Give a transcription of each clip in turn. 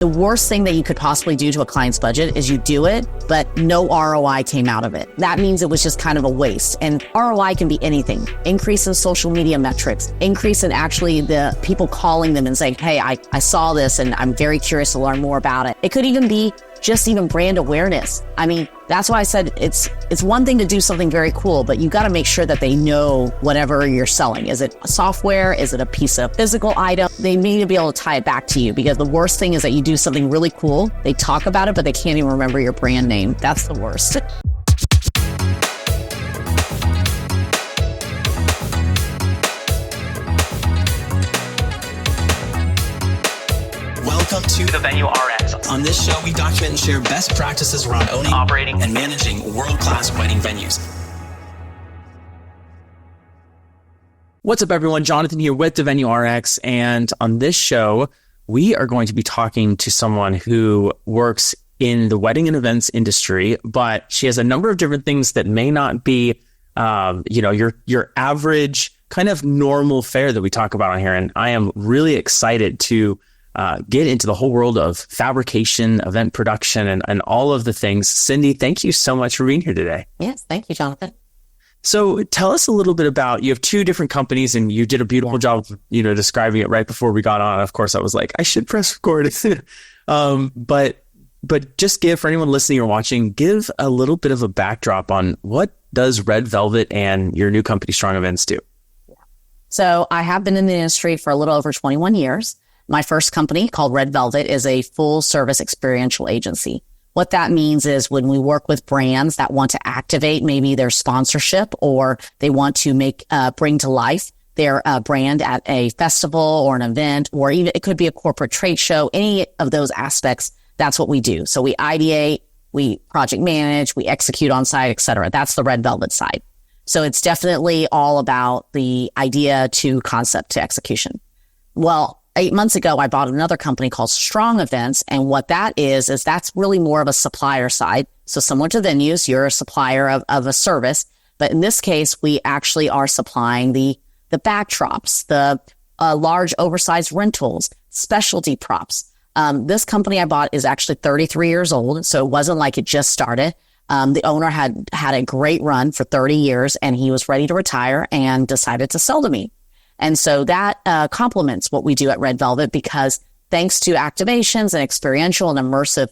The worst thing that you could possibly do to a client's budget is you do it, but no ROI came out of it. That means it was just kind of a waste. And ROI can be anything. Increase in social media metrics, increase in actually the people calling them and saying, hey, I saw this and I'm very curious to learn more about it. It could even be just even brand awareness. I mean, that's why I said it's one thing to do something very cool, but you got to make sure that they know whatever you're selling. Is it software? Is it a piece of physical item? They need to be able to tie it back to you, because the worst thing is that you do something really cool. They talk about it, but they can't even remember your brand name. That's the worst. Welcome to the Venue RX. On this show, we document and share best practices around owning, operating, and managing world-class wedding venues. What's up, everyone? Jonathan here with the Venue RX. And on this show, we are going to be talking to someone who works in the wedding and events industry, but she has a number of different things that may not be, your average kind of normal fare that we talk about on here. And I am really excited to get into the whole world of fabrication, event production, and all of the things. Cindy, thank you so much for being here today. Yes, thank you, Jonathan. So tell us a little bit about, you have two different companies and you did a beautiful job, describing it right before we got on. Of course, I was like, I should press record. But just give, for anyone listening or watching, give a little bit of a backdrop on what does Red Velvet and your new company, Strong Events, do? So I have been in the industry for a little over 21 years. My first company, called Red Velvet, is a full service experiential agency. What that means is when we work with brands that want to activate maybe their sponsorship, or they want to bring to life their brand at a festival or an event, or even it could be a corporate trade show, any of those aspects, that's what we do. So we ideate, we project manage, we execute on site, et cetera. That's the Red Velvet side. So it's definitely all about the idea to concept to execution. Well, 8 months ago, I bought another company called Strong Events. And what that is that's really more of a supplier side. So similar to venues, you're a supplier of a service. But in this case, we actually are supplying the backdrops, the large oversized rentals, specialty props. This company I bought is actually 33 years old. So it wasn't like it just started. The owner had a great run for 30 years and he was ready to retire and decided to sell to me. And so that complements what we do at Red Velvet, because thanks to activations and experiential and immersive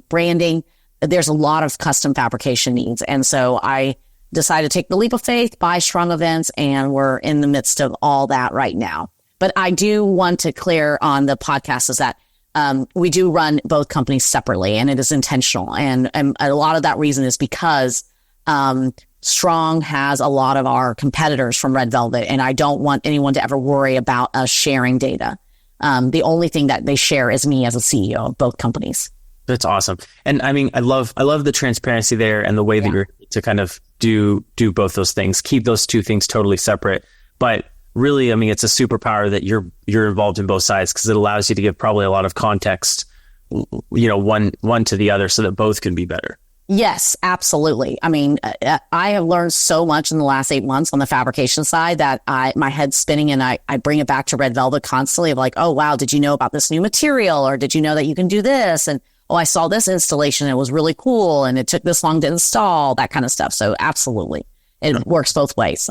branding, there's a lot of custom fabrication needs. And so I decided to take the leap of faith, buy Strong Events, and we're in the midst of all that right now. But I do want to clear on the podcast is that we do run both companies separately, and it is intentional. And a lot of that reason is because Strong has a lot of our competitors from Red Velvet, and I don't want anyone to ever worry about us sharing data. The only thing that they share is me as a CEO of both companies. That's awesome. And I mean, I love the transparency there and the way that you're to kind of do both those things, keep those two things totally separate. But really, I mean, it's a superpower that you're involved in both sides, because it allows you to give probably a lot of context, one to the other, so that both can be better. Yes, absolutely. I mean, I have learned so much in the last 8 months on the fabrication side that my head's spinning, and I bring it back to Red Velvet constantly of like, oh, wow, did you know about this new material? Or did you know that you can do this? And, oh, I saw this installation. It was really cool. And it took this long to install, that kind of stuff. So absolutely. It works both ways.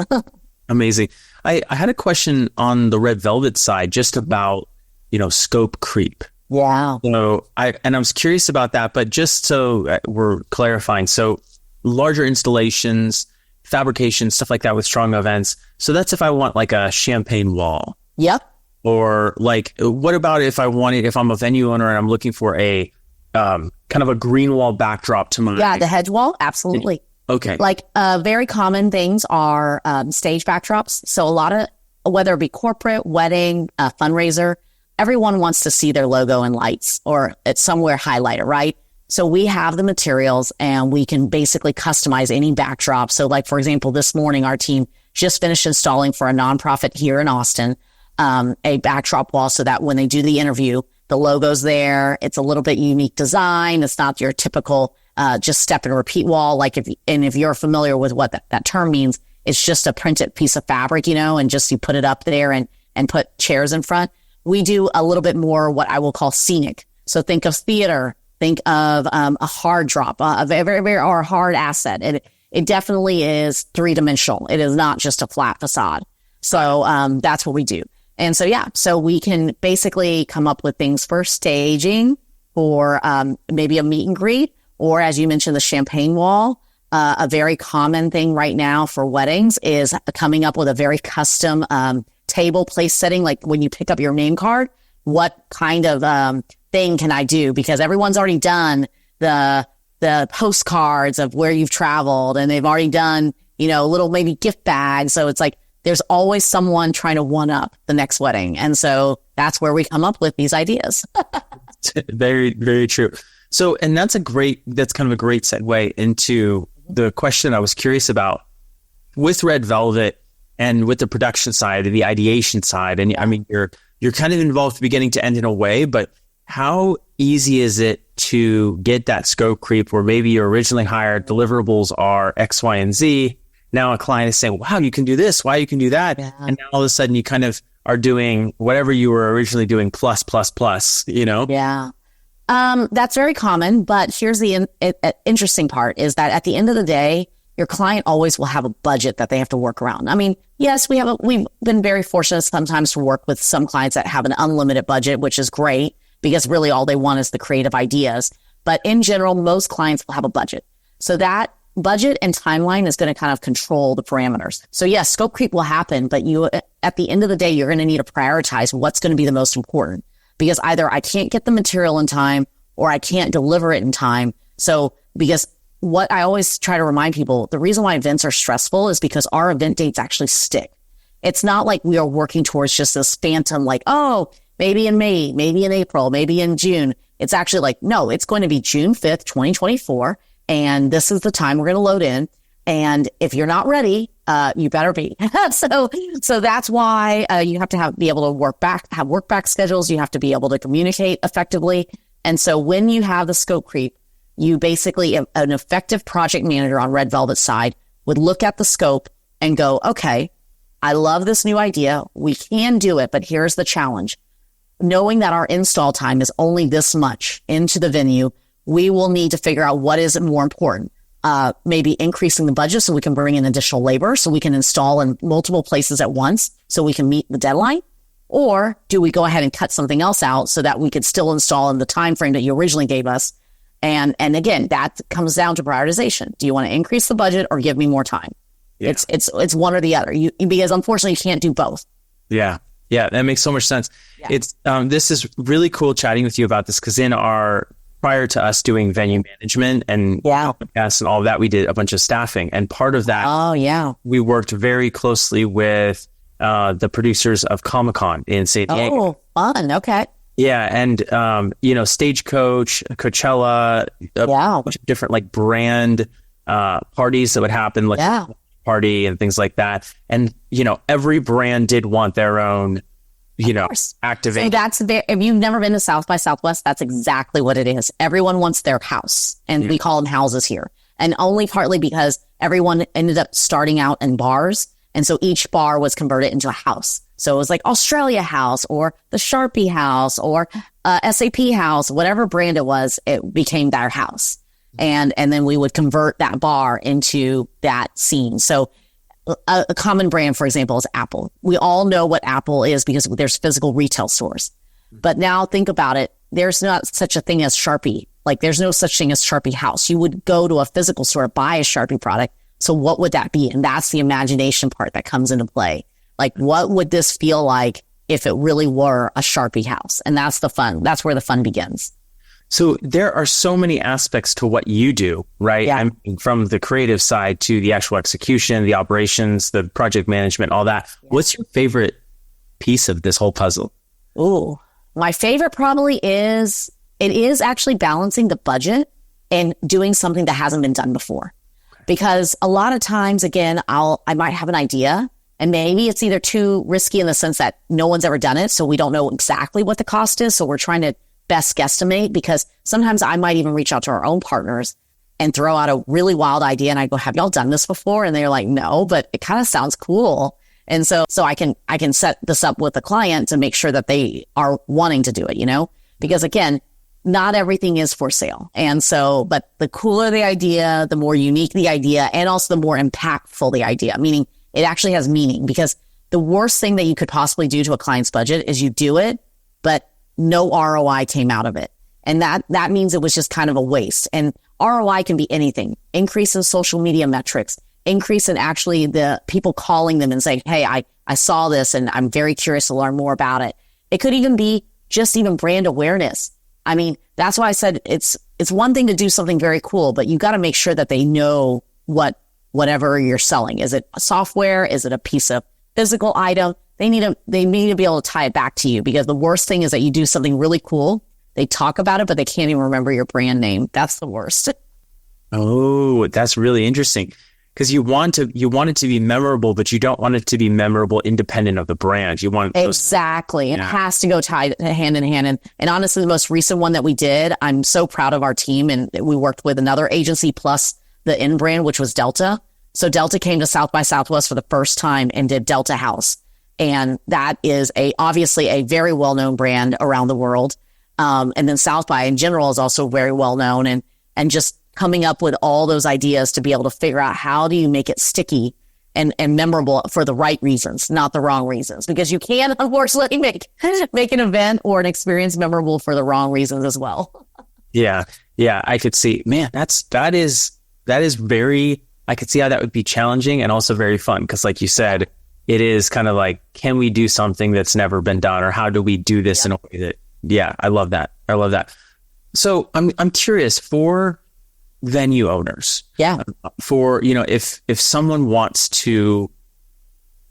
Amazing. I had a question on the Red Velvet side just about, scope creep. Yeah. So I was curious about that, but just so we're clarifying, so larger installations, fabrication, stuff like that with Strong Events. So that's if I want like a champagne wall. Yep. Or like, what about if I'm a venue owner and I'm looking for a kind of a green wall backdrop to my... Yeah, the hedge wall. Absolutely. Okay. Like very common things are stage backdrops. So a lot of, whether it be corporate, wedding, fundraiser, everyone wants to see their logo in lights or it's somewhere highlighted, right? So we have the materials and we can basically customize any backdrop. So like, for example, this morning, our team just finished installing for a nonprofit here in Austin, a backdrop wall so that when they do the interview, the logo's there. It's a little bit unique design. It's not your typical just step and repeat wall. Like if you're familiar with what that term means, it's just a printed piece of fabric, and just you put it up there and put chairs in front. We do a little bit more what I will call scenic. So think of theater, think of a hard drop, a very or a hard asset. It definitely is three-dimensional. It is not just a flat facade. So that's what we do. And so, so we can basically come up with things for staging, for maybe a meet and greet, or as you mentioned, the champagne wall. A very common thing right now for weddings is coming up with a very custom table place setting. Like when you pick up your name card, what kind of thing can I do? Because everyone's already done the postcards of where you've traveled, and they've already done, little maybe gift bags. So it's like there's always someone trying to one up the next wedding. And so that's where we come up with these ideas. Very, very true. So, and that's kind of a great segue into the question I was curious about with Red Velvet and with the production side and the ideation side. And I mean, you're kind of involved from beginning to end in a way, but how easy is it to get that scope creep where maybe you originally hired deliverables are X, Y, and Z? Now a client is saying, wow, you can do this. Why you can do that? Yeah. And now all of a sudden you kind of are doing whatever you were originally doing plus, Yeah. That's very common, but here's the interesting part is that at the end of the day, your client always will have a budget that they have to work around. I mean, yes, we've been very fortunate sometimes to work with some clients that have an unlimited budget, which is great because really all they want is the creative ideas. But in general, most clients will have a budget. So that budget and timeline is going to kind of control the parameters. So yes, scope creep will happen, but at the end of the day, you're going to need to prioritize what's going to be the most important. Because either I can't get the material in time or I can't deliver it in time. So because what I always try to remind people, the reason why events are stressful is because our event dates actually stick. It's not like we are working towards just this phantom, like, oh, maybe in May, maybe in April, maybe in June. It's actually like, no, it's going to be June 5th, 2024. And this is the time we're going to load in. And if you're not ready, you better be. So that's why you have to be able to have work back schedules. You have to be able to communicate effectively. And so when you have the scope creep, you basically, an effective project manager on Red Velvet side would look at the scope and go, okay, I love this new idea. We can do it, but here's the challenge. Knowing that our install time is only this much into the venue, we will need to figure out what is more important. Maybe increasing the budget so we can bring in additional labor so we can install in multiple places at once so we can meet the deadline. Or do we go ahead and cut something else out so that we could still install in the time frame that you originally gave us? And again, that comes down to prioritization. Do you want to increase the budget or give me more time? Yeah. It's one or the other. Because unfortunately you can't do both. Yeah. Yeah. That makes so much sense. Yeah. It's, this is really cool chatting with you about this because prior to us doing venue management and podcasts and all of that, we did a bunch of staffing. And part of that, we worked very closely with the producers of Comic-Con in San Diego. Oh, fun. Okay. Yeah. And, Stagecoach, Coachella, a bunch of different like brand parties that would happen, like Outparty and things like that. And, every brand did want their own activate. So if you've never been to South by Southwest, that's exactly what it is. Everyone wants their house, and we call them houses here. And only partly because everyone ended up starting out in bars. And so each bar was converted into a house. So it was like Australia House or the Sharpie House or SAP House, whatever brand it was, it became their house. And then we would convert that bar into that scene. So a common brand, for example, is Apple. We all know what Apple is because there's physical retail stores. But now think about it. There's not such a thing as Sharpie. Like there's no such thing as Sharpie House. You would go to a physical store, buy a Sharpie product. So what would that be? And that's the imagination part that comes into play. Like what would this feel like if it really were a Sharpie House? And that's the fun. That's where the fun begins. So there are so many aspects to what you do, right? Yeah. I mean, from the creative side to the actual execution, the operations, the project management, all that. Yeah. What's your favorite piece of this whole puzzle? Ooh, my favorite probably is actually balancing the budget and doing something that hasn't been done before. Okay. Because a lot of times, again, I might have an idea and maybe it's either too risky in the sense that no one's ever done it. So we don't know exactly what the cost is. So we're trying to best guesstimate, because sometimes I might even reach out to our own partners and throw out a really wild idea. And I go, have y'all done this before? And they're like, no, but it kind of sounds cool. And so I can set this up with the client to make sure that they are wanting to do it, because again, not everything is for sale. And so, but the cooler the idea, the more unique the idea, and also the more impactful the idea, meaning it actually has meaning, because the worst thing that you could possibly do to a client's budget is you do it, but no ROI came out of it. And that means it was just kind of a waste. And ROI can be anything: increase in social media metrics, increase in actually the people calling them and saying, hey, I saw this and I'm very curious to learn more about it. It could even be just even brand awareness. I mean, that's why I said it's one thing to do something very cool, but you got to make sure that they know whatever you're selling. Is it a software? Is it a piece of physical item? They need to be able to tie it back to you, because the worst thing is that you do something really cool. They talk about it, but they can't even remember your brand name. That's the worst. Oh, that's really interesting. Because you want it to be memorable, but you don't want it to be memorable independent of the brand. You want exactly. It has to go tied hand in hand. And honestly, the most recent one that we did, I'm so proud of our team. And we worked with another agency plus the in brand, which was Delta. So Delta came to South by Southwest for the first time and did Delta House, and that is obviously a very well known brand around the world. And then South by in general is also very well known, and just coming up with all those ideas to be able to figure out how do you make it sticky and memorable for the right reasons, not the wrong reasons, because you can unfortunately make an event or an experience memorable for the wrong reasons as well. Yeah. I could see, man, that is very, I could see how that would be challenging and also very fun. Cause like you said, it is kind of like, can we do something that's never been done, or how do we do this in a way that, I love that. So I'm curious for venue owners. Yeah. For, if someone wants to,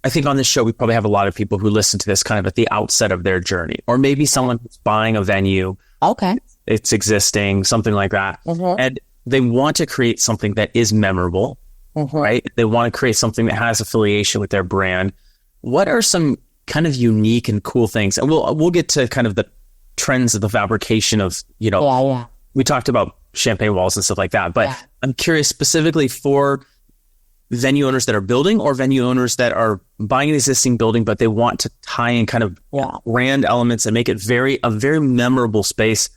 I think on this show, we probably have a lot of people who listen to this kind of at the outset of their journey, or maybe someone who's buying a venue. Okay. It's existing, something like that. Mm-hmm. And they want to create something that is memorable, right? They want to create something that has affiliation with their brand. What are some kind of unique and cool things? And we'll get to kind of the trends of the fabrication of, we talked about champagne walls and stuff like that, but I'm curious specifically for venue owners that are building, or venue owners that are buying an existing building, but they want to tie in kind of brand elements and make it a very memorable space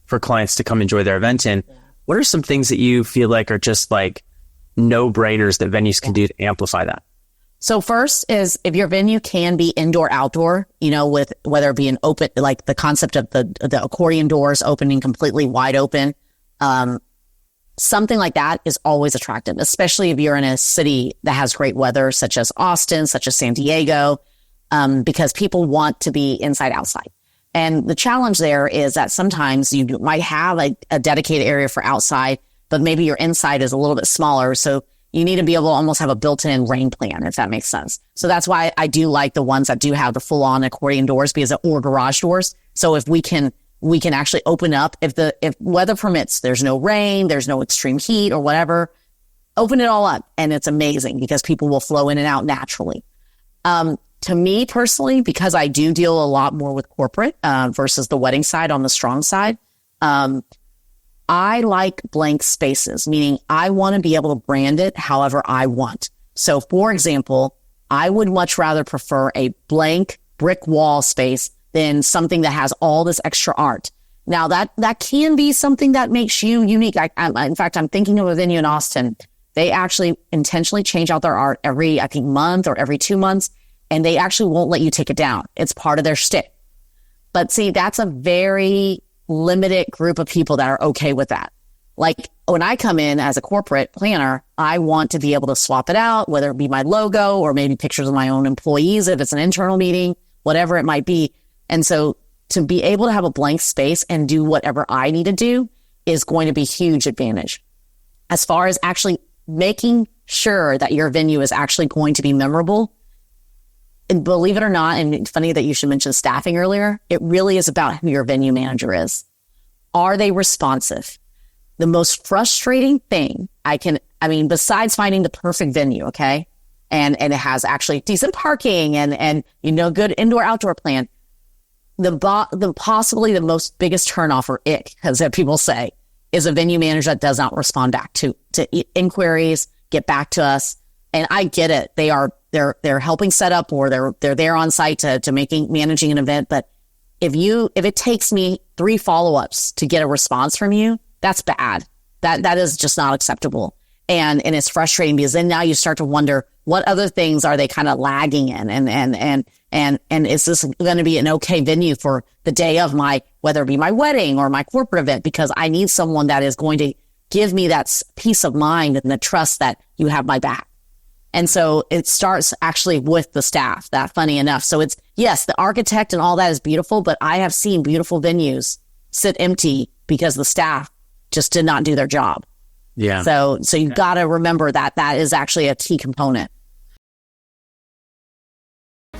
for clients to come enjoy their event in. What are some things that you feel like are just like no-brainers that venues can do to amplify that? So first is, if your venue can be indoor, outdoor, with whether it be an open, like the concept of the accordion doors opening completely wide open, something like that is always attractive, especially if you're in a city that has great weather, such as Austin, such as San Diego, because people want to be inside, outside. And the challenge there is that sometimes you might have a dedicated area for outside, but maybe your inside is a little bit smaller. So you need to be able to almost have a built-in rain plan, if that makes sense. So that's why I do like the ones that do have the full-on accordion doors, or garage doors. So if we can actually open up, if weather permits, there's no rain, there's no extreme heat or whatever, open it all up. And it's amazing because people will flow in and out naturally. To me personally, because I do deal a lot more with corporate versus the wedding side on the strong side, I like blank spaces, meaning I want to be able to brand it however I want. So for example, I would much rather prefer a blank brick wall space than something that has all this extra art. Now that can be something that makes you unique. In fact, I'm thinking of a venue in Austin. They actually intentionally change out their art every, I think, month or every 2 months, and they actually won't let you take it down. It's part of their shtick. But see, that's a very limited group of people that are okay with that. Like when I come in as a corporate planner, I want to be able to swap it out, whether it be my logo or maybe pictures of my own employees if it's an internal meeting, whatever it might be. And so to be able to have a blank space and do whatever I need to do is going to be a huge advantage. As far as actually making sure that your venue is actually going to be memorable, and believe it or not, and it's funny that you should mention staffing earlier, it really is about who your venue manager is. Are they responsive? The most frustrating thing besides finding the perfect venue, okay? And it has actually decent parking and good indoor outdoor plan. Possibly the most biggest turnoff or ick, as people say, is a venue manager that does not respond back to inquiries, get back to us. And I get it. They're helping set up, or they're there on site to managing an event. But if it takes me 3 follow-ups to get a response from you, that's bad. That is just not acceptable. And it's frustrating because then now you start to wonder what other things are they kind of lagging in, and is this going to be an okay venue for the day of whether it be my wedding or my corporate event, because I need someone that is going to give me that peace of mind and the trust that you have my back. And so it starts actually with the staff, that funny enough. So it's, yes, the architect and all that is beautiful, but I have seen beautiful venues sit empty because the staff just did not do their job. Yeah. So you've got to remember that is actually a key component.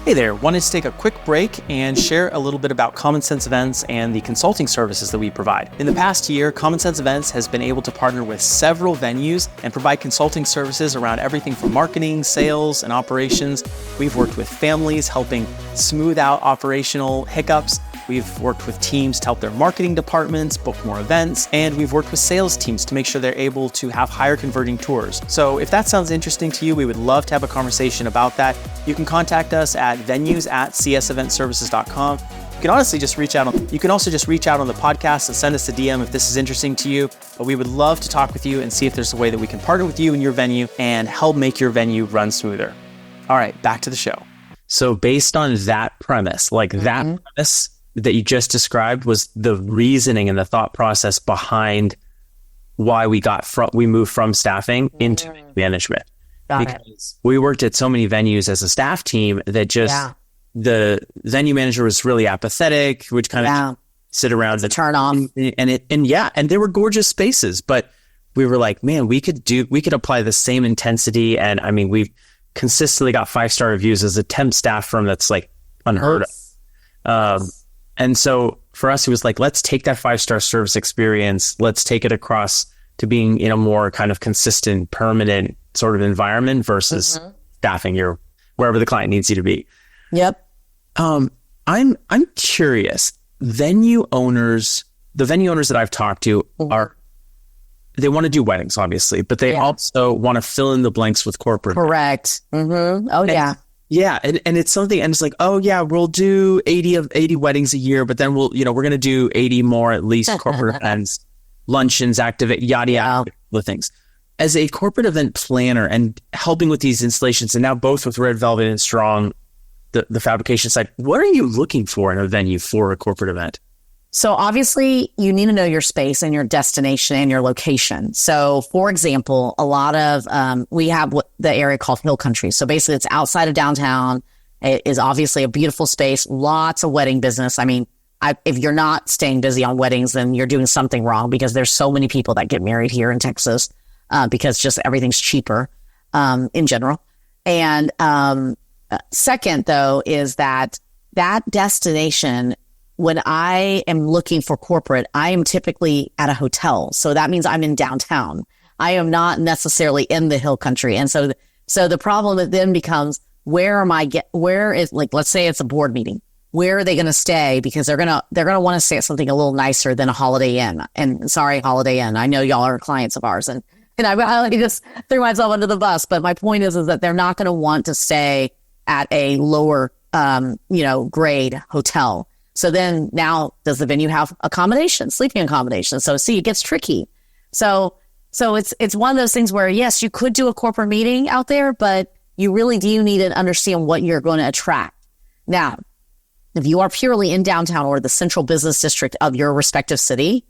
Hey there, wanted to take a quick break and share a little bit about Common Sense Events and the consulting services that we provide. In the past year, Common Sense Events has been able to partner with several venues and provide consulting services around everything from marketing, sales, and operations. We've worked with families, helping smooth out operational hiccups. We've worked with teams to help their marketing departments book more events, and we've worked with sales teams to make sure they're able to have higher converting tours. So if that sounds interesting to you, we would love to have a conversation about that. You can contact us at venues@cseventservices.com. You can also just reach out on the podcast and send us a DM if this is interesting to you. But we would love to talk with you and see if there's a way that we can partner with you and your venue and help make your venue run smoother. All right, back to the show. So based on that premise, that premise that you just described was the reasoning and the thought process behind why we moved from staffing into management. Because we worked at so many venues as a staff team that the venue manager was really apathetic, which kind of sit around and turn off. And they were gorgeous spaces, but we were like, man, we could apply the same intensity. And I mean, we've consistently got 5-star reviews as a temp staff firm that's like unheard of. And so for us, it was like, let's take that 5-star service experience, let's take it across to being in a more kind of consistent, permanent sort of environment versus staffing your wherever the client needs you to be. Yep. I'm curious. The venue owners that I've talked to they want to do weddings, obviously, but they also want to fill in the blanks with corporate. Correct. Mm-hmm. Oh, yeah. Yeah. And it's something, and it's like, oh yeah, we'll do 80 weddings a year, but then we're going to do 80 more at least corporate events, luncheons, yada the things. As a corporate event planner and helping with these installations, and now both with Red Velvet and Strong, the fabrication side, what are you looking for in a venue for a corporate event? So obviously you need to know your space and your destination and your location. So for example, a lot of, we have the area called Hill Country. So basically it's outside of downtown. It is obviously a beautiful space, lots of wedding business. I mean, if you're not staying busy on weddings, then you're doing something wrong, because there's so many people that get married here in Texas, because just everything's cheaper, in general. And, second though, is that destination, when I am looking for corporate, I am typically at a hotel. So that means I'm in downtown. I am not necessarily in the Hill Country. And so the problem then becomes, where is, like, let's say it's a board meeting. Where are they going to stay? Because they're going to want to stay at something a little nicer than a Holiday Inn. And sorry, Holiday Inn, I know y'all are clients of ours, and I just threw myself under the bus. But my point is that they're not going to want to stay at a lower, grade hotel. So then now, does the venue have accommodations, sleeping accommodations? So see, it gets tricky. So it's one of those things where, yes, you could do a corporate meeting out there, but you really do need to understand what you're going to attract. Now, if you are purely in downtown or the central business district of your respective city,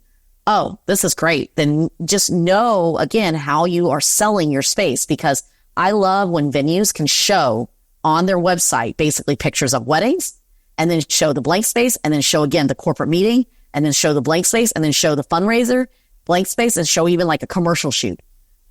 oh, this is great. Then just know, again, how you are selling your space, because I love when venues can show on their website basically pictures of weddings, and then show the blank space, and then show again the corporate meeting, and then show the blank space, and then show the fundraiser blank space, and show even like a commercial shoot.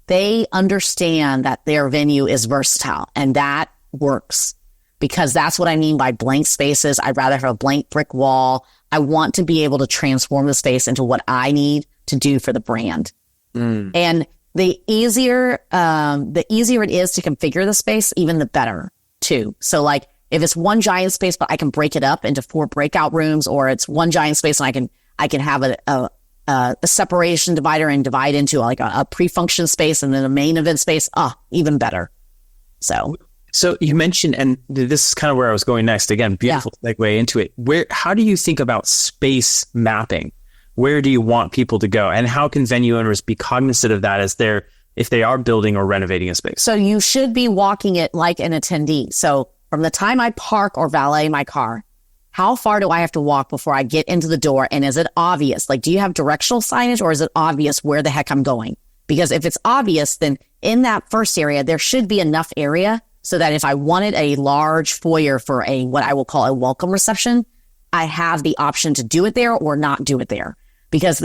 They understand that their venue is versatile, and that works, because that's what I mean by blank spaces. I'd rather have a blank brick wall. I want to be able to transform the space into what I need to do for the brand. And the easier it is to configure the space, even the better too. So like, if it's one giant space, but I can break it up into 4 breakout rooms, or it's one giant space and I can have a separation divider and divide into like a pre-function space and then a main event space, even better. So So you mentioned, and this is kind of where I was going next. Again, beautiful segue into it. How do you think about space mapping? Where do you want people to go? And how can venue owners be cognizant of that if they are building or renovating a space? So you should be walking it like an attendee. So from the time I park or valet my car, how far do I have to walk before I get into the door? And is it obvious? Like, do you have directional signage, or is it obvious where the heck I'm going? Because if it's obvious, then in that first area, there should be enough area so that if I wanted a large foyer for what I will call a welcome reception, I have the option to do it there or not do it there. Because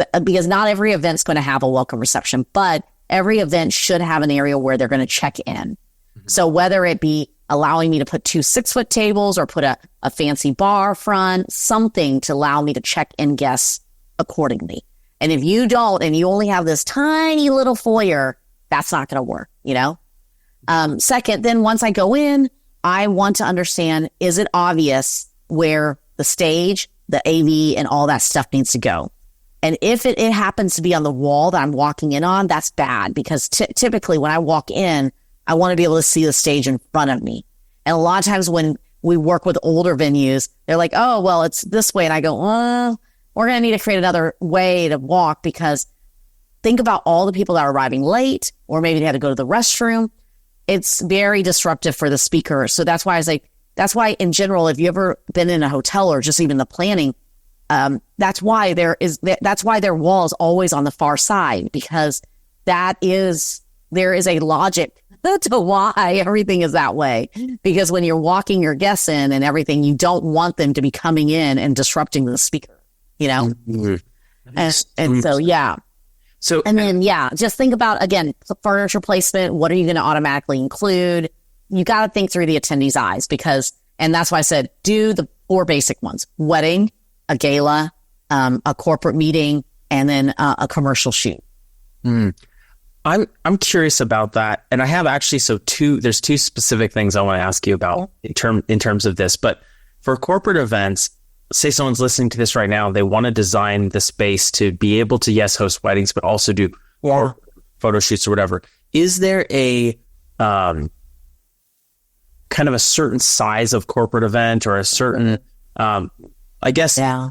not every event's going to have a welcome reception, but every event should have an area where they're going to check in. Mm-hmm. So whether it be allowing me to put 2 6-foot tables or put a fancy bar front, something to allow me to check in guests accordingly. And if you don't, and you only have this tiny little foyer, that's not going to work, Second, then once I go in, I want to understand, is it obvious where the stage, the AV, and all that stuff needs to go? And if it happens to be on the wall that I'm walking in on, that's bad, because typically when I walk in, I want to be able to see the stage in front of me. And a lot of times when we work with older venues, they're like, oh, well, it's this way. And I go, we're going to need to create another way to walk, because think about all the people that are arriving late, or maybe they had to go to the restroom. It's very disruptive for the speaker. So that's why that's why in general, if you've ever been in a hotel or just even the planning, that's why their wall is always on the far side, because there is a logic to why everything is that way. Because when you're walking your guests in and everything, you don't want them to be coming in and disrupting the speaker, Mm-hmm. And so, yeah. So, and then, just think about, again, furniture placement. What are you going to automatically include? You got to think through the attendee's eyes, and that's why I said, do the 4 basic ones: wedding, a gala, a corporate meeting, and then a commercial shoot. I'm curious about that, and I have actually there's 2 specific things I want to ask you about in terms of this. But for corporate events, say someone's listening to this right now, they want to design the space to be able to host weddings, but also do photo shoots or whatever. Is there a kind of a certain size of corporate event, or a certain I guess. Yeah.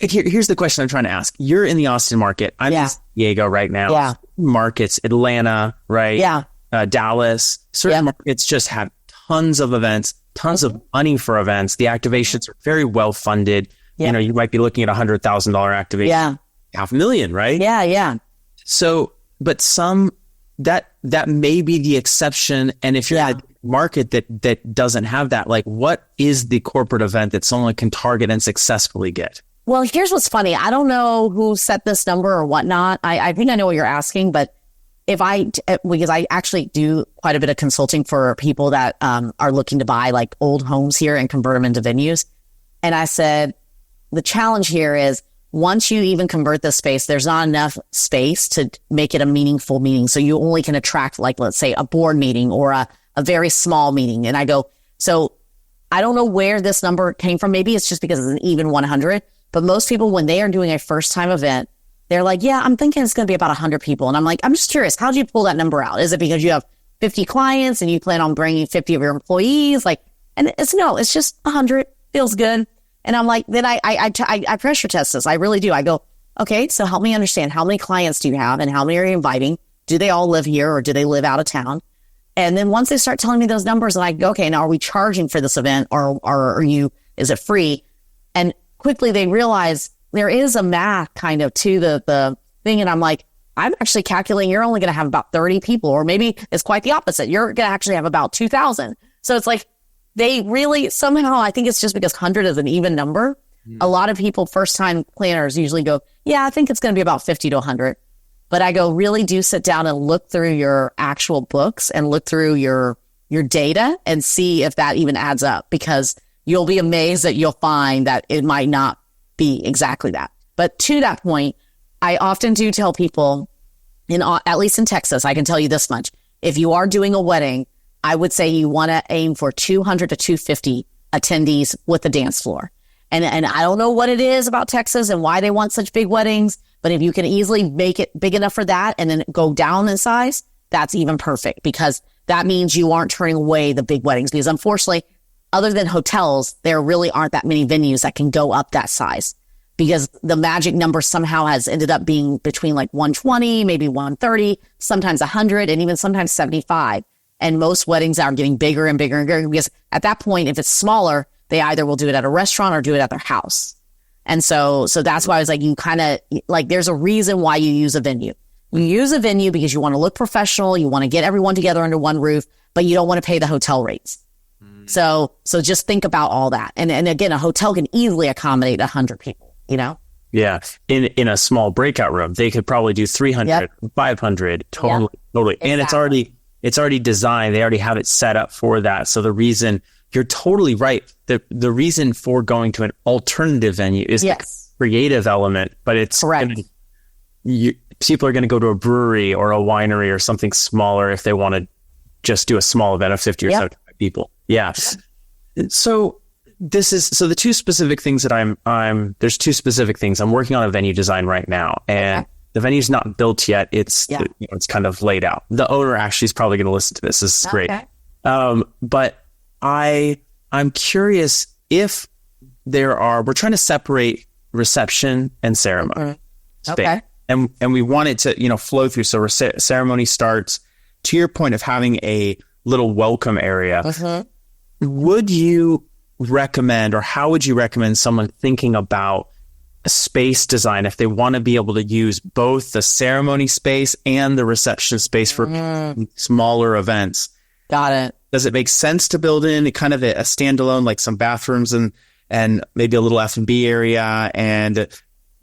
Here's the question I'm trying to ask. You're in the Austin market. I'm in San Diego right now. Yeah. Markets, Atlanta, right? Yeah. Dallas. Certain markets just have tons of events, tons of money for events. The activations are very well funded. Yeah. You might be looking at $100,000 activation. Yeah. $500,000, right? Yeah. Yeah. So, but that may be the exception. And if you're in a market that doesn't have that, like, what is the corporate event that someone can target and successfully get? Well, here's what's funny. I don't know who set this number or whatnot. I think I know what you're asking, but because I actually do quite a bit of consulting for people that are looking to buy like old homes here and convert them into venues. And I said, the challenge here is, once you even convert the space, there's not enough space to make it a meaningful meeting. So you only can attract, like, let's say a board meeting or a very small meeting. And I go, so I don't know where this number came from. Maybe it's just because it's an even 100. But most people, when they are doing a first time event, they're like, yeah, I'm thinking it's going to be about 100 people. And I'm like, I'm just curious, how do you pull that number out? Is it because you have 50 clients and you plan on bringing 50 of your employees? And it's just 100 feels good. And I'm like, then I pressure test this. I really do. I go, okay, so help me understand, how many clients do you have and how many are you inviting? Do they all live here or do they live out of town? And then once they start telling me those numbers, and I go, okay, now are we charging for this event, or is it free? And quickly they realize there is a math kind of to the thing. And I'm like, I'm actually calculating you're only going to have about 30 people, or maybe it's quite the opposite. You're going to actually have about 2,000. So it's like, they really somehow, I think it's just because 100 is an even number. A lot of people, first time planners, usually go, yeah, I think it's going to be about 50 to 100. But I go, really do sit down and look through your actual books and look through your data and see if that even adds up, because you'll be amazed that you'll find that it might not be exactly that. But to that point, I often do tell people, at least in Texas, I can tell you this much. If you are doing a wedding, I would say you want to aim for 200 to 250 attendees with the dance floor. And I don't know what it is about Texas and why they want such big weddings, but if you can easily make it big enough for that and then go down in size, that's even perfect, because that means you aren't turning away the big weddings because unfortunately, other than hotels, there really aren't that many venues that can go up that size because the magic number somehow has ended up being between like 120, maybe 130, sometimes 100, and even sometimes 75. And most weddings are getting bigger and bigger and bigger because at that point, if it's smaller, they either will do it at a restaurant or do it at their house. And so that's why I was like, you kind of like, there's a reason why you use a venue. You use a venue because you want to look professional. You want to get everyone together under one roof, but you don't want to pay the hotel rates. So just think about all that. And again, a hotel can easily accommodate 100 people, you know? Yeah. In a small breakout room, they could probably do 300, 500, totally. Exactly. And it's already designed. They already have it set up for that. So the reason, you're totally right. The reason for going to an alternative venue is the creative element, but it's correct. People are going to go to a brewery or a winery or something smaller if they want to just do a small event of 50 or 75 people. Yeah. So the two specific things that there's two specific things. I'm working on a venue design right now, and the venue's not built yet. It's it's kind of laid out. The owner actually is probably going to listen to this. This is great. But I'm curious if we're trying to separate reception and ceremony. Okay. And we want it to, flow through. So ceremony starts, to your point of having a little welcome area. Would you recommend, or how would you recommend someone thinking about a space design if they want to be able to use both the ceremony space and the reception space for smaller events? Got it. Does it make sense to build in kind of a standalone, like some bathrooms and maybe a little F&B area and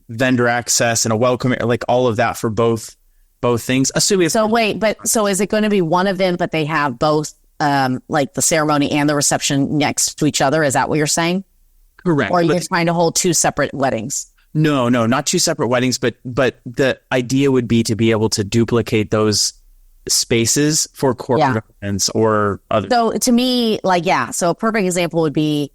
vendor access and a welcome, like all of that for both things? Assuming so is it going to be one event, but they have both, like the ceremony and the reception next to each other? Is that what you're saying? Correct. Or you're trying to hold two separate weddings? No, not two separate weddings, but the idea would be to be able to duplicate those spaces for corporate events or other. So to me, so a perfect example would be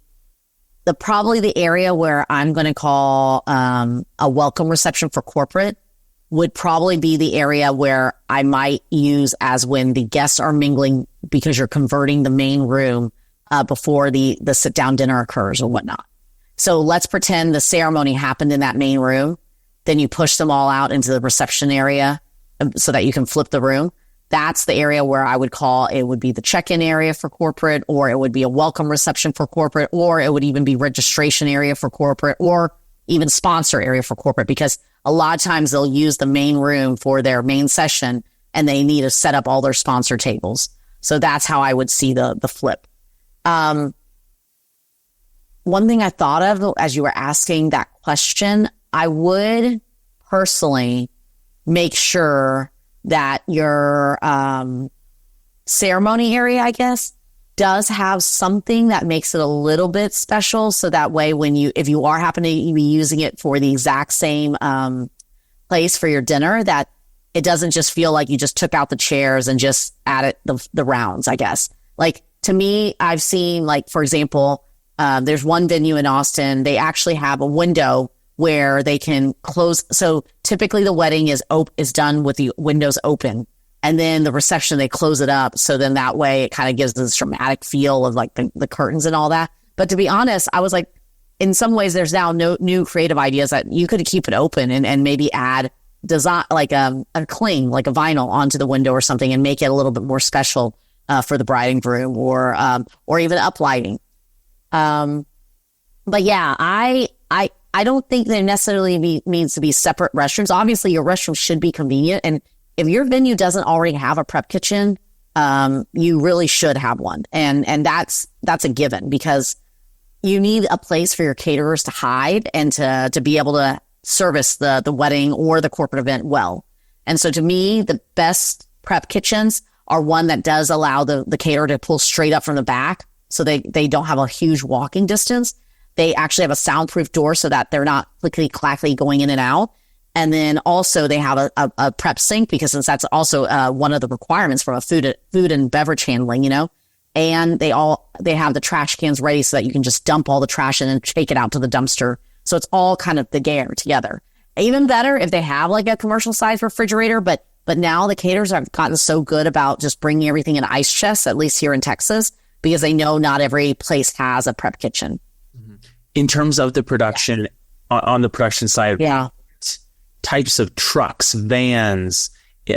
probably the area where I'm going to call a welcome reception for corporate would probably be the area where I might use as when the guests are mingling because you're converting the main room before the sit down dinner occurs or whatnot. So let's pretend the ceremony happened in that main room. Then you push them all out into the reception area so that you can flip the room. That's the area where I would call it would be the check-in area for corporate, or it would be a welcome reception for corporate, or it would even be registration area for corporate, or even sponsor area for corporate, because a lot of times they'll use the main room for their main session and they need to set up all their sponsor tables. So that's how I would see the flip. One thing I thought of as you were asking that question, I would personally make sure that your ceremony area, I guess, does have something that makes it a little bit special. So that way, if you are happening to be using it for the exact same place for your dinner, that it doesn't just feel like you just took out the chairs and just added the rounds, I guess. Like, to me, I've seen, like, for example, there's one venue in Austin. They actually have a window where they can close. So typically the wedding is done with the windows open, and then the reception, they close it up. So then that way it kind of gives this dramatic feel of like the curtains and all that. But to be honest, I was like, in some ways there's now no new creative ideas that you could keep it open and maybe add design, like a cling, like a vinyl onto the window or something, and make it a little bit more special for the bride and groom, or even uplighting. But yeah, I don't think there necessarily needs to be separate restrooms. Obviously, your restroom should be convenient. And if your venue doesn't already have a prep kitchen, you really should have one. And that's a given, because you need a place for your caterers to hide and to be able to service the wedding or the corporate event well. And so to me, the best prep kitchens are one that does allow the caterer to pull straight up from the back, so they don't have a huge walking distance. They actually have a soundproof door so that they're not clickety-clackety going in and out. And then also they have a prep sink, because since that's also one of the requirements from a food and beverage handling, and they have the trash cans ready so that you can just dump all the trash in and take it out to the dumpster. So it's all kind of together. Even better if they have like a commercial size refrigerator, but But now the caterers have gotten so good about just bringing everything in ice chests, at least here in Texas, because they know not every place has a prep kitchen. In terms of the production, on the production side, types of trucks, vans,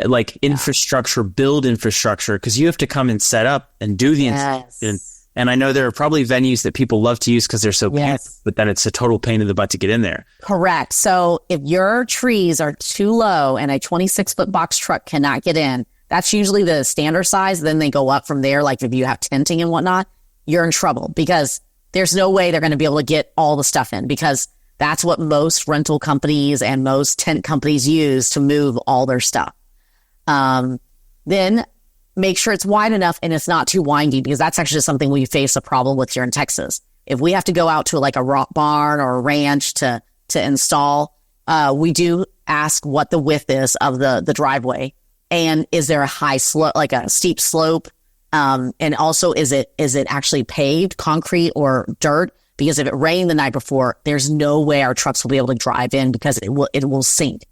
like infrastructure, build infrastructure, because you have to come and set up and do the installation. And I know there are probably venues that people love to use because they're so painful, but then it's a total pain in the butt to get in there. Correct. So if your trees are too low and a 26-foot box truck cannot get in, that's usually the standard size. Then they go up from there. Like if you have tenting and whatnot, you're in trouble because there's no way they're going to be able to get all the stuff in, because that's what most rental companies and most tent companies use to move all their stuff. Then make sure it's wide enough and it's not too windy, because that's actually something we face a problem with here in Texas. If we have to go out to like a rock barn or a ranch to install, we do ask what the width is of the driveway, and is there a high slope, like a steep slope, and also is it actually paved, concrete, or dirt? Because if it rained the night before, there's no way our trucks will be able to drive in because it will sink.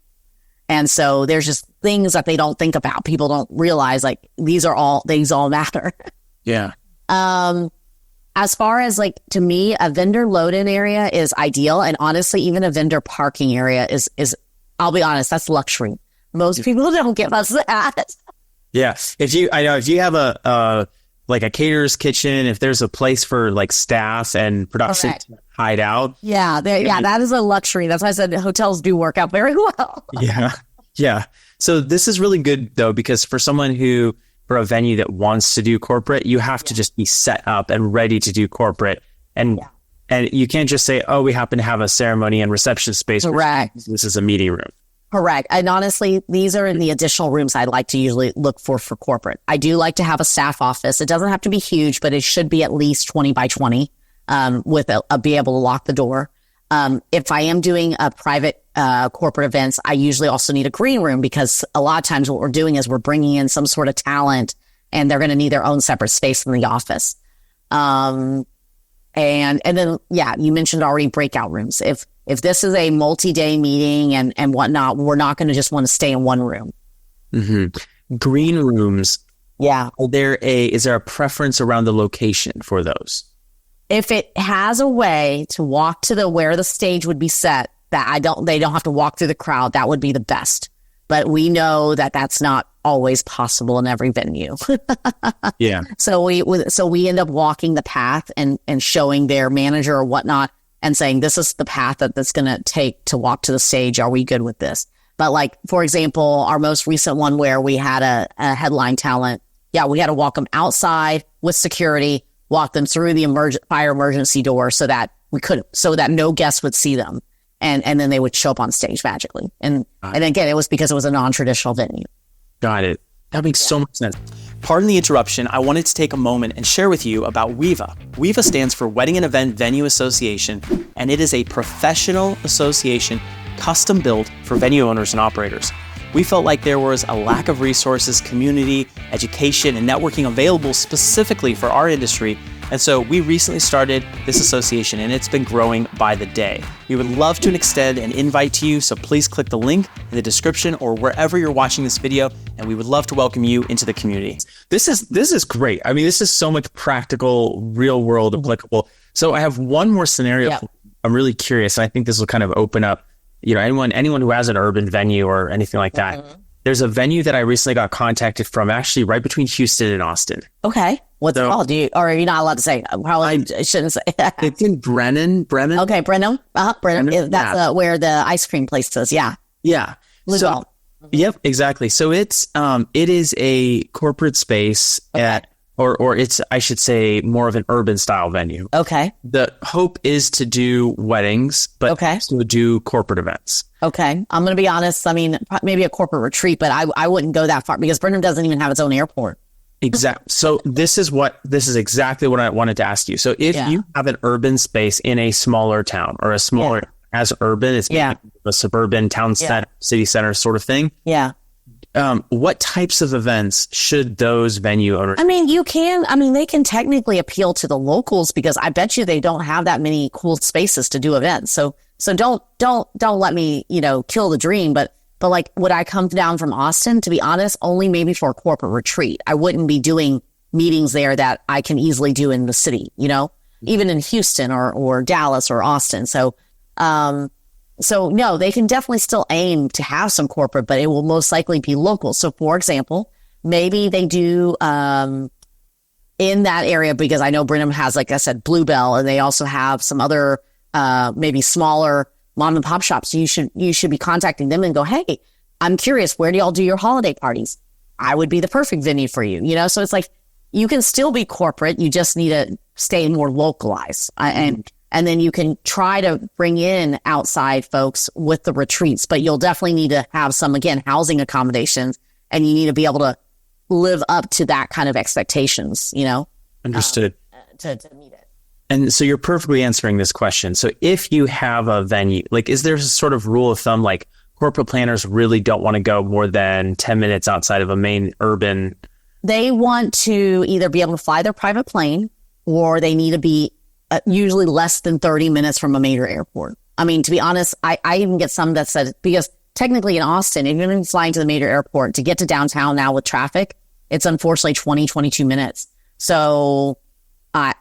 And so there's just things that they don't think about. People don't realize, like, these all matter. Yeah. As far as, like, to me, a vendor load-in area is ideal. And honestly, even a vendor parking area is I'll be honest, that's luxury. Most people don't give us that. Yeah. If you have a caterer's kitchen, if there's a place for like staff and production to hide out. Yeah. That is a luxury. That's why I said hotels do work out very well. Yeah. So this is really good though, because for a venue that wants to do corporate, you have to just be set up and ready to do corporate. And you can't just say, oh, we happen to have a ceremony and reception space. Correct. This is a meeting room. Correct. And honestly, these are in the additional rooms I'd like to usually look for corporate. I do like to have a staff office. It doesn't have to be huge, but it should be at least 20 by 20, with be able to lock the door. If I am doing a private, corporate events, I usually also need a green room, because a lot of times what we're doing is we're bringing in some sort of talent and they're going to need their own separate space in the office. And then, you mentioned already breakout rooms. If this is a multi-day meeting and whatnot, we're not going to just want to stay in one room. Mm-hmm. Green rooms. Yeah. Is there a preference around the location for those? If it has a way to walk to where the stage would be set, they don't have to walk through the crowd, that would be the best. But we know that that's not always possible in every venue. Yeah. So we end up walking the path and showing their manager or whatnot and saying, this is the path that's going to take to walk to the stage. Are we good with this? But like, for example, our most recent one where we had a headline talent. Yeah, we had to walk them outside with security, walk them through the fire emergency door so that no guests would see them. And then they would show up on stage magically. And again, it was because it was a non-traditional venue. Got it. That makes so much sense. Pardon the interruption. I wanted to take a moment and share with you about WEVA. WEVA stands for Wedding and Event Venue Association, and it is a professional association custom built for venue owners and operators. We felt like there was a lack of resources, community, education, and networking available specifically for our industry. And so we recently started this association, and it's been growing by the day. We would love to extend an invite to you, so please click the link in the description or wherever you're watching this video, and we would love to welcome you into the community. This is great. I mean, this is so much practical, real world applicable. So I have one more scenario. Yeah. I'm really curious, and I think this will kind of open up, anyone who has an urban venue or anything like that. Mm-hmm. There's a venue that I recently got contacted from, actually right between Houston and Austin. Okay. What's it called? Or are you not allowed to say? Probably I shouldn't say. It's in Brennan. Okay, Brennan. Brennan. That's where the ice cream place is. Yeah. Yeah. So, yep, exactly. So it is a corporate space or it's, I should say, more of an urban style venue. Okay. The hope is to do weddings, but also do corporate events. Okay. I'm going to be honest. I mean, maybe a corporate retreat, but I wouldn't go that far because Brenham doesn't even have its own airport. Exactly. So this is exactly what I wanted to ask you. So if you have an urban space in a smaller town or a smaller, as urban, it's a suburban town center, city center sort of thing. Yeah. What types of events should those venue owners? They can technically appeal to the locals because I bet you they don't have that many cool spaces to do events. So don't let me, kill the dream, but But like, would I come down from Austin? To be honest, only maybe for a corporate retreat. I wouldn't be doing meetings there that I can easily do in the city, even in Houston or Dallas or Austin. So no, they can definitely still aim to have some corporate, but it will most likely be local. So for example, maybe they do, in that area, because I know Brenham has, like I said, Bluebell, and they also have some other, maybe smaller mom and pop shops. You should be contacting them and go, hey, I'm curious, where do y'all do your holiday parties? I would be the perfect venue for you. So it's like, you can still be corporate. You just need to stay more localized. And then you can try to bring in outside folks with the retreats, but you'll definitely need to have some, again, housing accommodations, and you need to be able to live up to that kind of expectations, Understood. To meet it. And so you're perfectly answering this question. So if you have a venue, like, is there a sort of rule of thumb, like corporate planners really don't want to go more than 10 minutes outside of a main urban? They want to either be able to fly their private plane, or they need to be usually less than 30 minutes from a major airport. I mean, to be honest, I even get some that said, because technically in Austin, if you're going to be flying to the major airport to get to downtown now with traffic, it's unfortunately 22 minutes. So I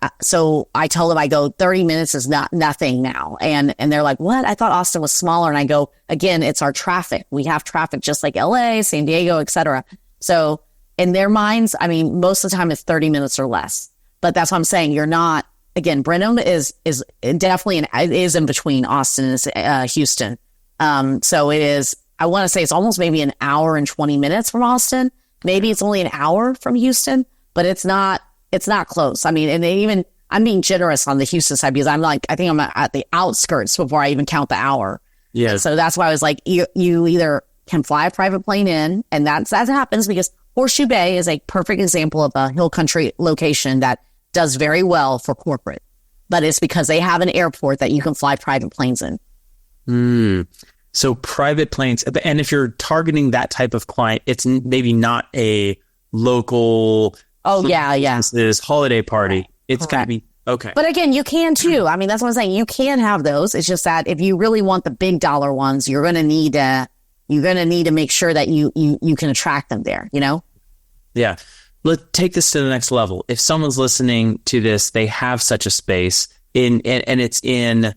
told them, I go, 30 minutes is nothing now. And they're like, what? I thought Austin was smaller. And I go, again, it's our traffic. We have traffic just like LA, San Diego, et cetera. So in their minds, I mean, most of the time it's 30 minutes or less. But that's what I'm saying. You're not, again, Brenham is definitely it is in between Austin and Houston. So it is, I want to say it's almost maybe an hour and 20 minutes from Austin. Maybe it's only an hour from Houston, but it's not close. I mean, and I'm being generous on the Houston side, because I think I'm at the outskirts before I even count the hour. Yeah. So that's why I was like, you either can fly a private plane in, and that happens, because Horseshoe Bay is a perfect example of a hill country location that does very well for corporate, but it's because they have an airport that you can fly private planes in. So private planes, and if you're targeting that type of client, it's maybe not a local. Oh yeah. This holiday party. Right. It's going to be okay. But again, you can too. I mean, that's what I'm saying. You can have those. It's just that if you really want the big dollar ones, you're going to need to make sure that you can attract them there. Yeah. Let's take this to the next level. If someone's listening to this, they have such a space and it's in.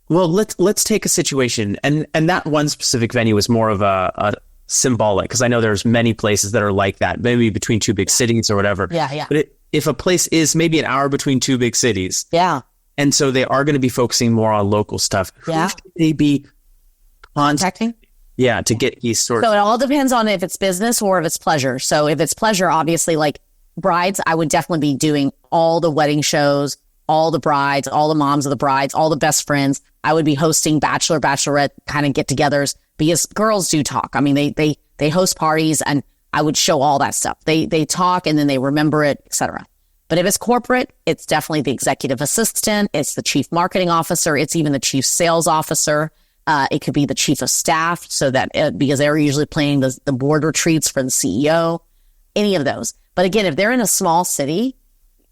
Well, let's take a situation, and that one specific venue is more of a symbolic, because I know there's many places that are like that, maybe between two big cities or whatever. Yeah. But if a place is maybe an hour between two big cities, and so they are going to be focusing more on local stuff, who should they be contacting? Yeah, to get these sorts. So it all depends on if it's business or if it's pleasure. So if it's pleasure, obviously, like brides, I would definitely be doing all the wedding shows, all the brides, all the moms of the brides, all the best friends. I would be hosting bachelor, bachelorette kind of get-togethers, because girls do talk. I mean, they host parties, and I would show all that stuff. They talk, and then they remember it, etc. But if it's corporate, it's definitely the executive assistant. It's the chief marketing officer. It's even the chief sales officer. It could be the chief of staff, so that because they're usually planning the board retreats for the CEO, any of those. But again, if they're in a small city,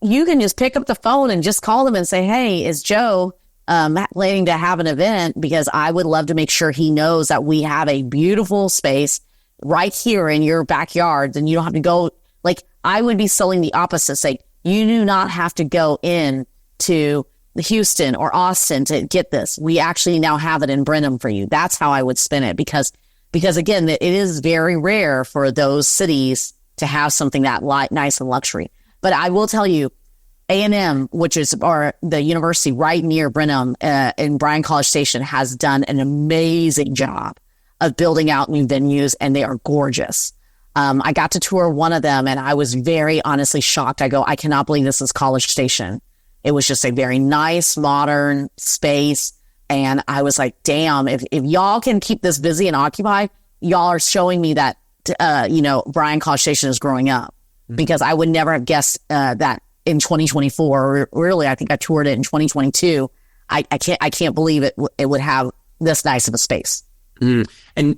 you can just pick up the phone and just call them and say, hey, is Joe planning to have an event? Because I would love to make sure he knows that we have a beautiful space right here in your backyard, and you don't have to go. Like, I would be selling the opposite, say, you do not have to go in to Houston or Austin to get this. We actually now have it in Brenham for you. That's how I would spin it, because again, it is very rare for those cities to have something that nice and luxury. But I will tell you, A&M, which is the university right near Brenham in Bryan College Station, has done an amazing job of building out new venues, and they are gorgeous. I got to tour one of them, and I was very honestly shocked. I go, I cannot believe this is College Station. It was just a very nice, modern space. And I was like, damn, if y'all can keep this busy and occupied, y'all are showing me that, Bryan College Station is growing up. Because I would never have guessed that in 2024, or really, I think I toured it in 2022. I can't believe it would have this nice of a space. And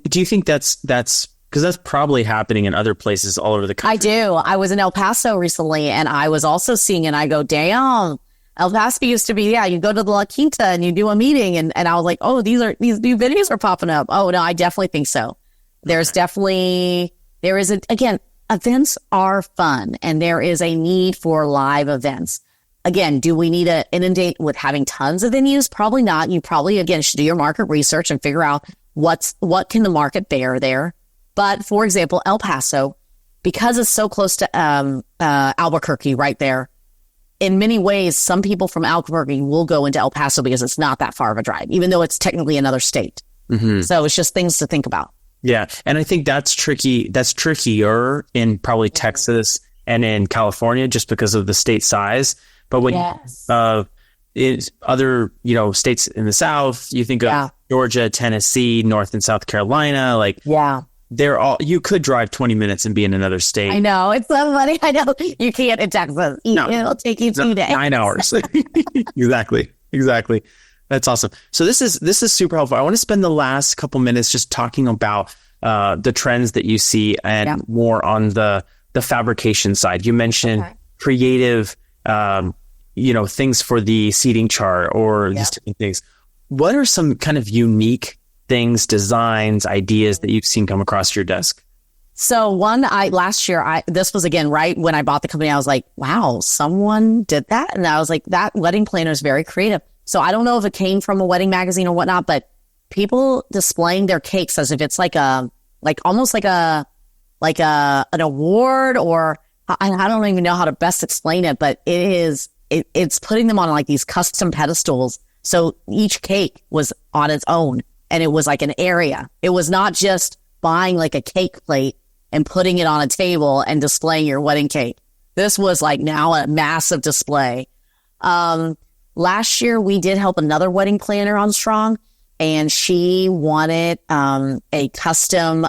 do you think that's because that's probably happening in other places all over the country? I do. I was in El Paso recently, and I was also seeing it. I go, damn, El Paso used to be, you go to the La Quinta and you do a meeting. And I was like, oh, these new venues are popping up. Oh, no, I definitely think so. Again, events are fun and there is a need for live events. Again, do we need to inundate with having tons of venues? Probably not. You probably, again, should do your market research and figure out what can the market bear there. But for example, El Paso, because it's so close to Albuquerque right there, in many ways, some people from Albuquerque will go into El Paso because it's not that far of a drive, even though it's technically another state. Mm-hmm. So it's just things to think about. Yeah. And I think that's tricky. That's trickier in probably Texas and in California just because of the state size. But when it's other, states in the South, you think of Georgia, Tennessee, North and South Carolina, they're all, you could drive 20 minutes and be in another state. I know. It's so funny. I know. You can't in Texas. It'll take you 2 days. 9 hours. Exactly. That's awesome. So this is super helpful. I want to spend the last couple minutes just talking about the trends that you see and more on the fabrication side. You mentioned creative, things for the seating chart or these different things. What are some kind of unique things, designs, ideas that you've seen come across your desk? So last year, this was again, right when I bought the company, I was like, wow, someone did that. And I was like, that wedding planner is very creative. So I don't know if it came from a wedding magazine or whatnot, but people displaying their cakes as if it's almost like an award, or I don't even know how to best explain it, but it's putting them on like these custom pedestals. So each cake was on its own. And it was like an area. It was not just buying like a cake plate and putting it on a table and displaying your wedding cake. This was like now a massive display. Last year, we did help another wedding planner on Strong, and she wanted a custom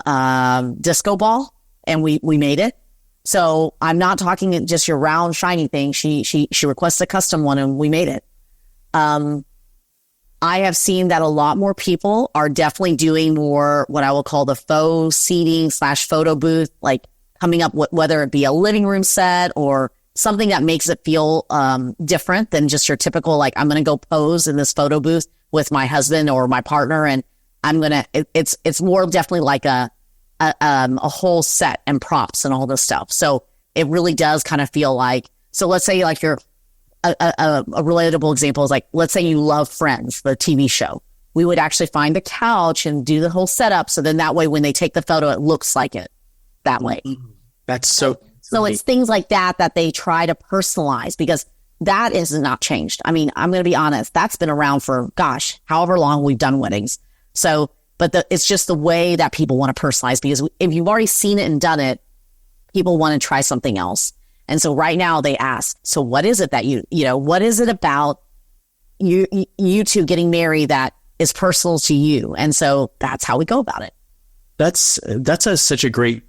disco ball, and we made it. So I'm not talking just your round, shiny thing. She requested a custom one, and we made it. I have seen that a lot more people are definitely doing more what I will call the faux seating / photo booth, like coming up with whether it be a living room set or something that makes it feel different than just your typical, like, I'm going to go pose in this photo booth with my husband or my partner. And it's more definitely like a whole set and props and all this stuff. So it really does kind of feel like, so let's say like you're, a relatable example is like, let's say you love Friends, the TV show. We would actually find the couch and do the whole setup. So then that way, when they take the photo, it looks like it that way. That's so it's things like that they try to personalize, because that is not changed. I mean, I'm going to be honest. That's been around for, however long we've done weddings. So, but it's just the way that people want to personalize, because if you've already seen it and done it, people want to try something else. And so right now they ask, so what is it that what is it about you two getting married that is personal to you? And so that's how we go about it. That's such a great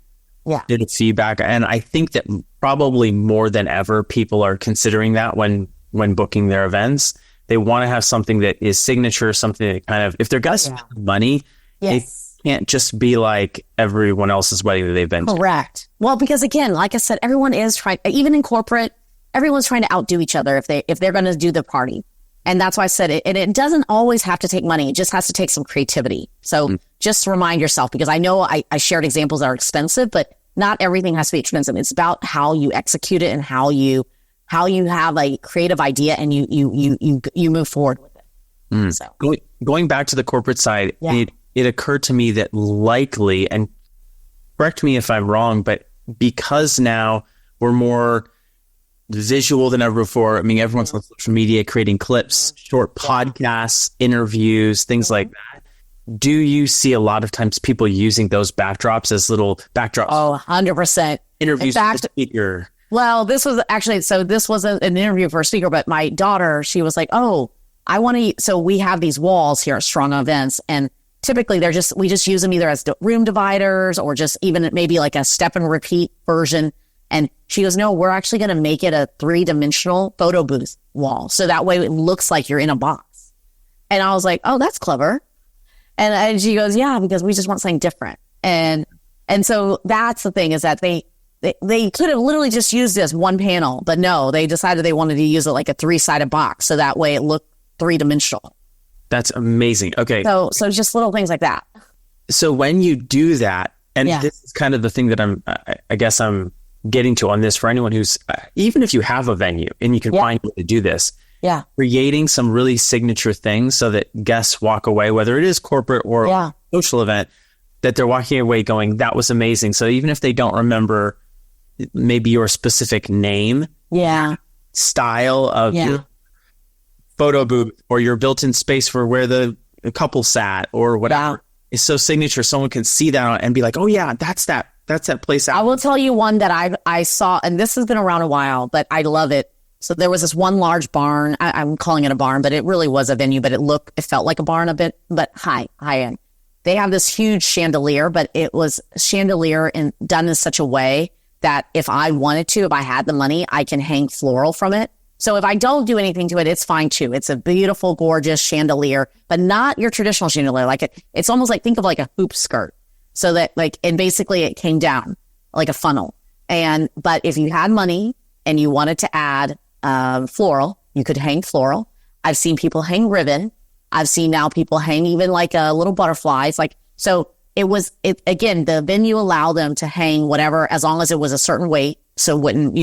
bit of feedback. And I think that probably more than ever, people are considering that when booking their events. They want to have something that is signature, something that kind of, if they're going to spend money, it can't just be like everyone else's wedding that they've been to. Correct. Well, because again, like I said, everyone is trying, even in corporate, everyone's trying to outdo each other if they're going to do the party. And that's why I said it. And it doesn't always have to take money. It just has to take some creativity. So just remind yourself, because I know I shared examples that are expensive, but not everything has to be expensive. It's about how you execute it and how you have a creative idea and you move forward with it. So going back to the corporate side, it occurred to me that likely, and correct me if I'm wrong, but because now we're more visual than ever before. I mean, everyone's on social media creating clips, short podcasts, interviews, things like that. Do you see a lot of times people using those backdrops as little backdrops? Oh, 100%. Interviews with the speaker. Well, this wasn't an interview for a speaker, but my daughter, she was like, oh, I want to, so we have these walls here at Strong Events, and typically we just use them either as room dividers or just even maybe like a step and repeat version. And she goes, no, we're actually going to make it a 3-dimensional photo booth wall. So that way it looks like you're in a box. And I was like, oh, that's clever. And she goes, yeah, because we just want something different. And so that's the thing, is that They could have literally just used this one panel, but no, they decided they wanted to use it like a 3-sided box. So that way it looked 3-dimensional. That's amazing. Okay. So just little things like that. So when you do that, and this is kind of the thing that I guess I'm getting to on this for anyone who's, even if you have a venue and you can find a way to do this, creating some really signature things so that guests walk away, whether it is corporate or a social event, that they're walking away going, that was amazing. So even if they don't remember maybe your specific name, style of your photo booth or your built-in space for where the couple sat or whatever is so signature, someone can see that and be like, oh yeah, that's that place out. I will tell you one that I saw, and this has been around a while, but I love it. So there was this one large barn. I'm calling it a barn, but it really was a venue, but it felt like a barn a bit, but high end. They have this huge chandelier, but it was chandelier and done in such a way that if I wanted to, if I had the money, I can hang floral from it. So if I don't do anything to it, it's fine too. It's a beautiful, gorgeous chandelier, but not your traditional chandelier. Like it's almost like, think of like a hoop skirt. So that and basically it came down like a funnel. But if you had money and you wanted to add floral, you could hang floral. I've seen people hang ribbon. I've seen now people hang even like a little butterflies. So again, the venue allowed them to hang whatever, as long as it was a certain weight. So it wouldn't,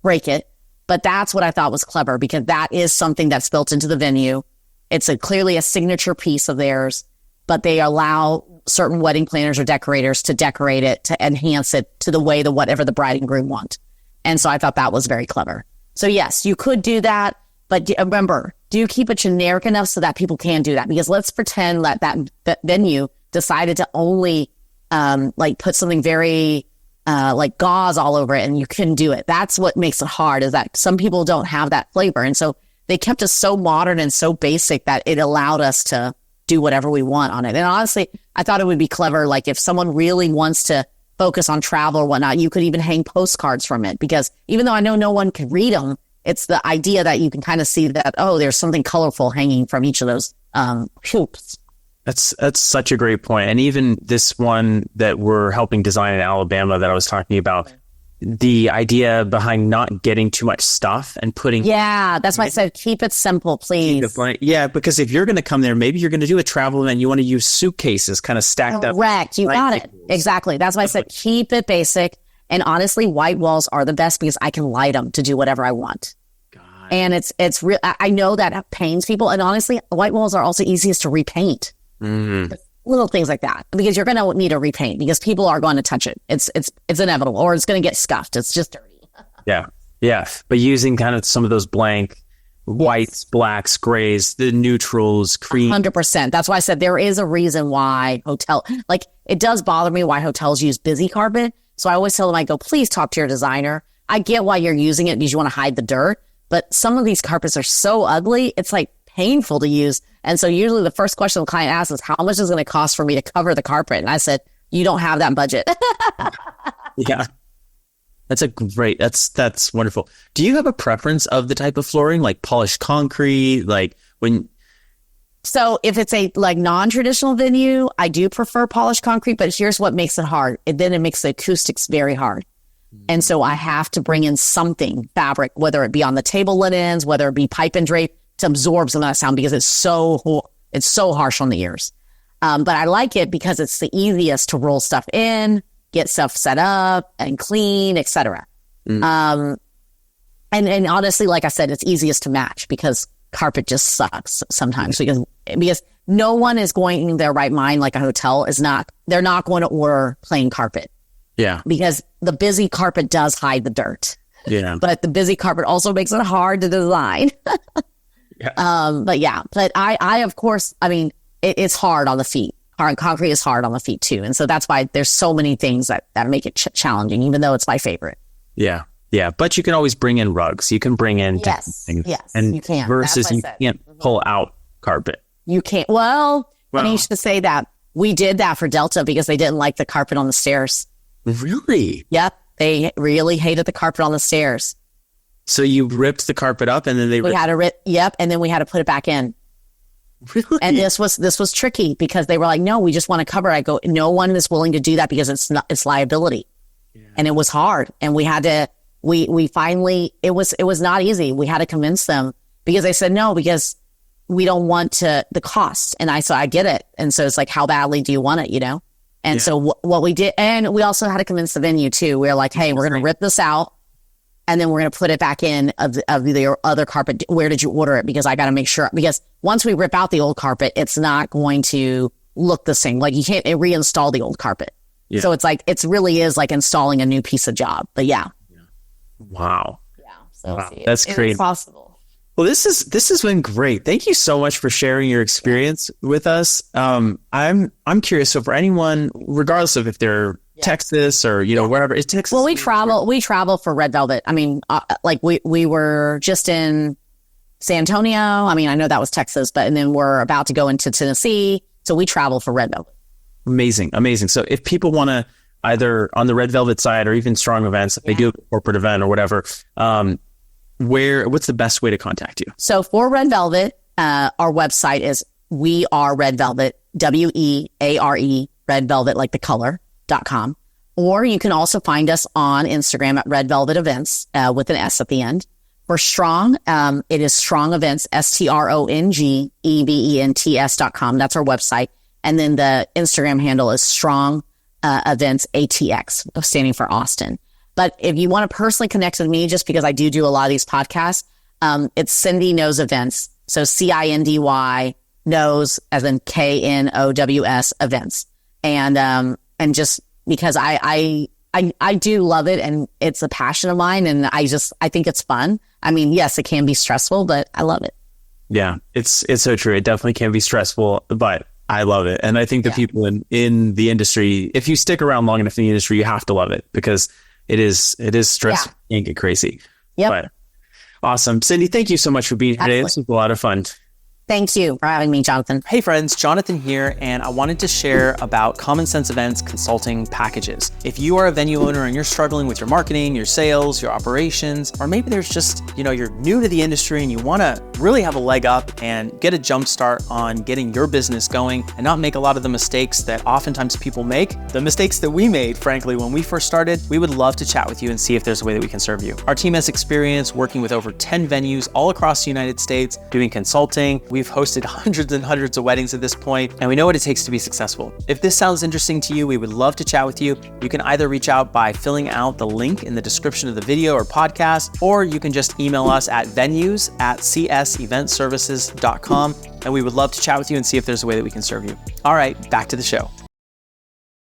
break it. But that's what I thought was clever, because that is something that's built into the venue. It's clearly a signature piece of theirs, but they allow certain wedding planners or decorators to decorate it, to enhance it to the way whatever the bride and groom want. And so I thought that was very clever. So yes, you could do that, but remember, do keep it generic enough so that people can do that. Because let's pretend that venue decided to only put something very like gauze all over it, and you couldn't do it. That's what makes it hard, is that some people don't have that flavor. And so they kept us so modern and so basic that it allowed us to do whatever we want on it. And honestly, I thought it would be clever. Like if someone really wants to focus on travel or whatnot, you could even hang postcards from it, because even though I know no one can read them, it's the idea that you can kind of see that, oh, there's something colorful hanging from each of those hoops. That's such a great point. And even this one that we're helping design in Alabama that I was talking about, the idea behind not getting too much stuff and putting... Yeah, that's why I said keep it simple, please. Yeah, because if you're going to come there, maybe you're going to do a travel event, you want to use suitcases kind of stacked up. Correct, you got it. Exactly. That's why I said keep it basic. And honestly, white walls are the best because I can light them to do whatever I want. And it's real. I know that pains people. And honestly, white walls are also easiest to repaint. Little things like that, because you're going to need to repaint because people are going to touch it. It's inevitable, or it's going to get scuffed. It's just dirty. Yeah. But using kind of some of those blank whites, blacks, grays, the neutrals, cream. 100%. That's why I said there is a reason why it does bother me why hotels use busy carpet. So I always tell them, I go, please talk to your designer. I get why you're using it because you want to hide the dirt, but some of these carpets are so ugly. It's like painful to use. And so usually the first question the client asks is, how much is it going to cost for me to cover the carpet? And I said, you don't have that budget. Yeah. That's wonderful. Do you have a preference of the type of flooring, like polished concrete, So if it's a non-traditional venue, I do prefer polished concrete, but here's what makes it hard. Then it makes the acoustics very hard. And so I have to bring in something, fabric, whether it be on the table linens, whether it be pipe and drape, to absorb some of that sound, because it's so harsh on the ears. But I like it because it's the easiest to roll stuff in, get stuff set up and clean, etc. And honestly, like I said, it's easiest to match because carpet just sucks sometimes because no one is going in their right mind, like a hotel they're not going to order plain carpet. Yeah. Because the busy carpet does hide the dirt. Yeah. But the busy carpet also makes it hard to design. Yeah. But I of course, it's hard on the feet. Concrete is hard on the feet too. And so that's why there's so many things that make it challenging, even though it's my favorite. Yeah. Yeah. But you can always bring in rugs. You can bring in different things. Yes. And you can. Versus you can't pull out carpet. You can't. Well, funny you should say that. We did that for Delta because they didn't like the carpet on the stairs. Really? Yep. They really hated the carpet on the stairs. So you ripped the carpet up and then and then we had to put it back in. Really? And this was tricky because they were like, no, we just want to cover it. I go, no one is willing to do that because it's liability. And it was hard. And we finally, it was not easy. We had to convince them because they said no, because we don't want the cost. And I get it. And so it's like, how badly do you want it, And so what we did, and we also had to convince the venue too. We were like, hey, we're going to rip this out and then we're going to put it back in of the other carpet. Where did you order it? Because I got to make sure, because once we rip out the old carpet, it's not going to look the same. Like you can't reinstall the old carpet. Yeah. So it's like, it really is like installing a new piece of job, but yeah. Wow. Yeah. So wow. That's great. It's possible. Well, this has been great. Thank you so much for sharing your experience with us. I'm curious. So for anyone, regardless of if they're Texas or wherever, is Texas? Well, we travel for Red Velvet. I mean, like we were just in San Antonio. I mean, I know that was Texas, and then we're about to go into Tennessee. So we travel for Red Velvet. Amazing. So if people want to either on the Red Velvet side or even Strong Events, if they do a corporate event or whatever, what's the best way to contact you? So for Red Velvet, our website is We Are Red Velvet, WEARE, Red Velvet, like the color.com. Or you can also find us on Instagram at Red Velvet Events, with an S at the end. For Strong, it is Strong Events, STRONGEVENTS.com. That's our website. And then the Instagram handle is Strong Events ATX, standing for Austin. But if you want to personally connect with me, just because I do a lot of these podcasts, it's Cindy Knows Events. So CINDY knows as in KNOWS events. And just because I do love it and it's a passion of mine and I think it's fun. I mean, yes, it can be stressful, but I love it. Yeah, it's so true. It definitely can be stressful, but I love it. And I think the people in the industry, if you stick around long enough in the industry, you have to love it because it is stressful and get crazy. Yep. But awesome. Cindy, thank you so much for being here today. This was a lot of fun. Thank you for having me, Jonathan. Hey friends, Jonathan here, and I wanted to share about Common Sense Events consulting packages. If you are a venue owner and you're struggling with your marketing, your sales, your operations, or maybe there's just, you're new to the industry and you want to really have a leg up and get a jump start on getting your business going and not make a lot of the mistakes that oftentimes people make, the mistakes that we made, frankly, when we first started, we would love to chat with you and see if there's a way that we can serve you. Our team has experience working with over 10 venues all across the United States, doing consulting. We've hosted hundreds and hundreds of weddings at this point, and we know what it takes to be successful. If this sounds interesting to you, we would love to chat with you. You can either reach out by filling out the link in the description of the video or podcast, or you can just email us at venues@cseventservices.com, and we would love to chat with you and see if there's a way that we can serve you. All right, back to the show.